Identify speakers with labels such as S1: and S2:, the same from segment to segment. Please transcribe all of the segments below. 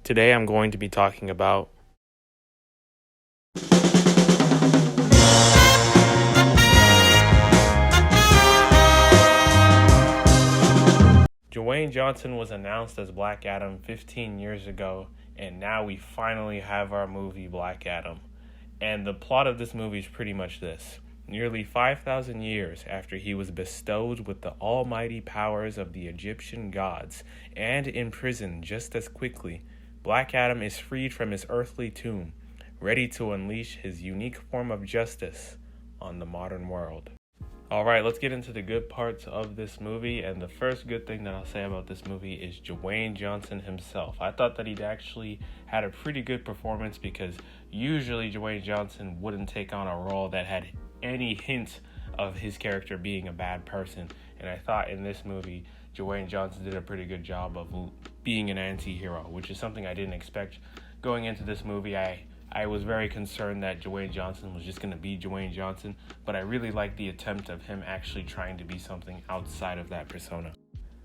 S1: Today I'm going to be talking about Dwayne Johnson was announced as Black Adam 15 years ago, and now we finally have our movie Black Adam. And the plot of this movie is pretty much this. Nearly 5,000 years after he was bestowed with the almighty powers of the Egyptian gods and imprisoned just as quickly, Black Adam is freed from his earthly tomb, ready to unleash his unique form of justice on the modern world. Alright, let's get into the good parts of this movie, and the first good thing that I'll say about this movie is Dwayne Johnson himself. I thought that he'd actually had a pretty good performance because usually Dwayne Johnson wouldn't take on a role that had any hint of his character being a bad person, and I thought in this movie Dwayne Johnson did a pretty good job of being an anti-hero, which is something I didn't expect going into this movie. I was very concerned that Dwayne Johnson was just going to be Dwayne Johnson, but I really liked the attempt of him actually trying to be something outside of that persona.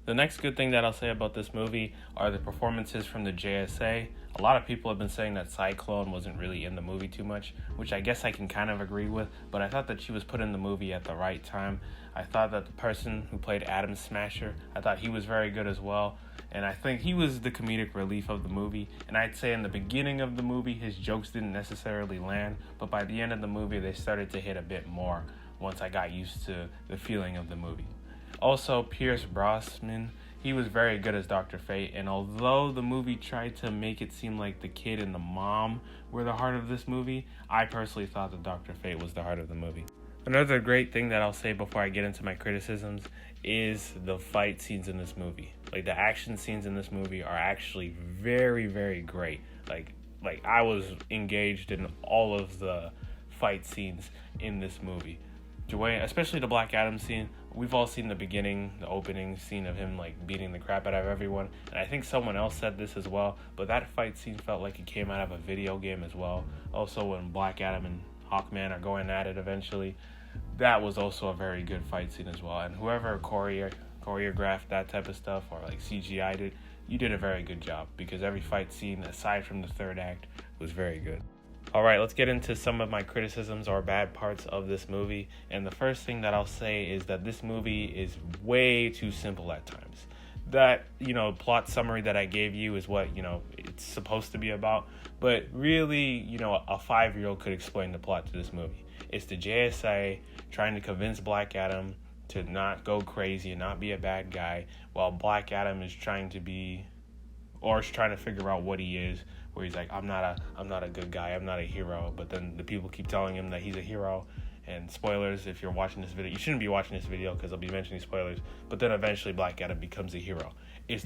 S1: The next good thing that I'll say about this movie are the performances from the JSA. A lot of people have been saying that Cyclone wasn't really in the movie too much, which I guess I can kind of agree with, but I thought that she was put in the movie at the right time. I thought that the person who played Atom Smasher, I thought he was very good as well, and I think he was the comedic relief of the movie. And I'd say in the beginning of the movie, his jokes didn't necessarily land, but by the end of the movie, they started to hit a bit more once I got used to the feeling of the movie. Also, Pierce Brosnan, he was very good as Dr. Fate, and although the movie tried to make it seem like the kid and the mom were the heart of this movie, I personally thought that Dr. Fate was the heart of the movie. Another great thing that I'll say before I get into my criticisms is the fight scenes in this movie. Like, the action scenes in this movie are actually very, very great. Like I was engaged in all of the fight scenes in this movie. Dwayne, especially the Black Adam scene, we've all seen the beginning, the opening scene of him like beating the crap out of everyone, and I think someone else said this as well, but that fight scene felt like it came out of a video game as well. Also, when Black Adam and Hawkman are going at it eventually, that was also a very good fight scene as well, and whoever choreographed that type of stuff or like CGI'd it, you did a very good job because every fight scene aside from the third act was very good. Alright, let's get into some of my criticisms or bad parts of this movie. And the first thing that I'll say is that this movie is way too simple at times. That, plot summary that I gave you is what, it's supposed to be about. But really, a 5-year-old could explain the plot to this movie. It's the JSA trying to convince Black Adam to not go crazy and not be a bad guy, while Black Adam is trying to figure out what he is, where he's like, I'm not a good guy, I'm not a hero, but then the people keep telling him that he's a hero. And spoilers, if you're watching this video, you shouldn't be watching this video because I'll be mentioning spoilers, but then eventually Black Adam becomes a hero. It's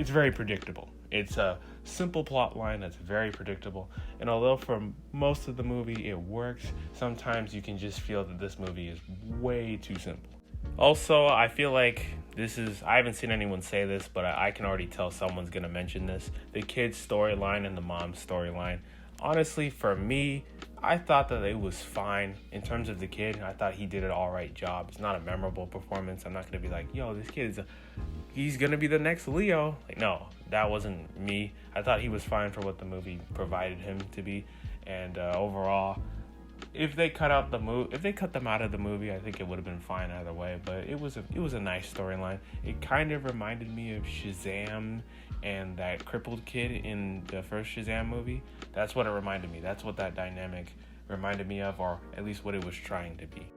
S1: very predictable. It's a simple plot line that's very predictable, and although for most of the movie it works, sometimes you can just feel that this movie is way too simple. Also, I feel like I haven't seen anyone say this, but I can already tell someone's going to mention this. The kid's storyline and the mom's storyline. Honestly, for me, I thought that it was fine. In terms of the kid, I thought he did an alright job. It's not a memorable performance. I'm not going to be like, yo, this kid he's going to be the next Leo. Like, no, that wasn't me. I thought he was fine for what the movie provided him to be. And overall, if they cut them out of the movie, I think it would have been fine either way. But it was a nice storyline. It kind of reminded me of Shazam and that crippled kid in the first Shazam movie. That's what it reminded me. That's what that dynamic reminded me of, or at least what it was trying to be.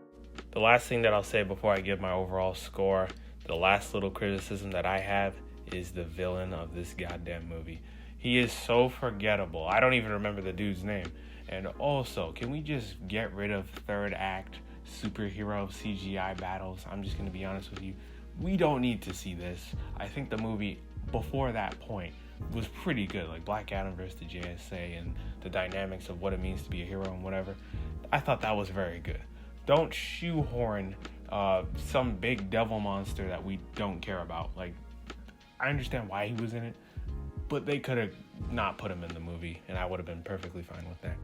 S1: The last thing that I'll say before I give my overall score, the last little criticism that I have is the villain of this goddamn movie. He is so forgettable. I don't even remember the dude's name. And also, can we just get rid of third act superhero CGI battles? I'm just going to be honest with you. We don't need to see this. I think the movie before that point was pretty good. Like Black Adam versus the JSA and the dynamics of what it means to be a hero and whatever. I thought that was very good. Don't shoehorn some big devil monster that we don't care about. Like, I understand why he was in it, but they could have not put him in the movie, and I would have been perfectly fine with that.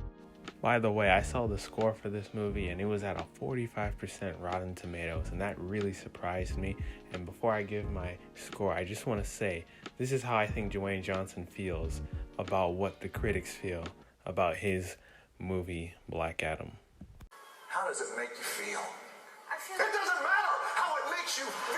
S1: By the way, I saw the score for this movie and it was at a 45% Rotten Tomatoes, and that really surprised me. And before I give my score, I just want to say this is how I think Dwayne Johnson feels about what the critics feel about his movie Black Adam.
S2: How does it make you feel? It doesn't matter how it makes you feel.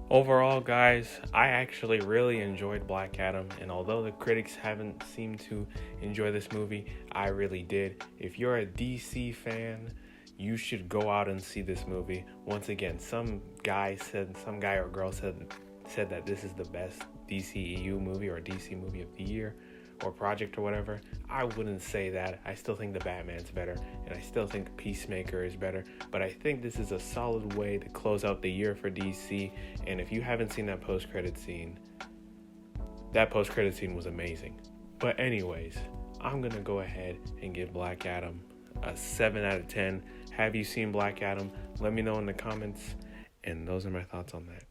S1: Overall, guys, I actually really enjoyed Black Adam, and although the critics haven't seemed to enjoy this movie, I really did. If you're a DC fan, you should go out and see this movie. Once again, some guy or girl said that this is the best DCEU movie or DC movie of the year or project or whatever. I wouldn't say that. I still think the Batman's better, and I still think Peacemaker is better, but I think this is a solid way to close out the year for DC. And if you haven't seen that post-credit scene was amazing. But anyways, I'm gonna go ahead and give Black Adam a 7 out of 10. Have you seen Black Adam? Let me know in the comments, and those are my thoughts on that.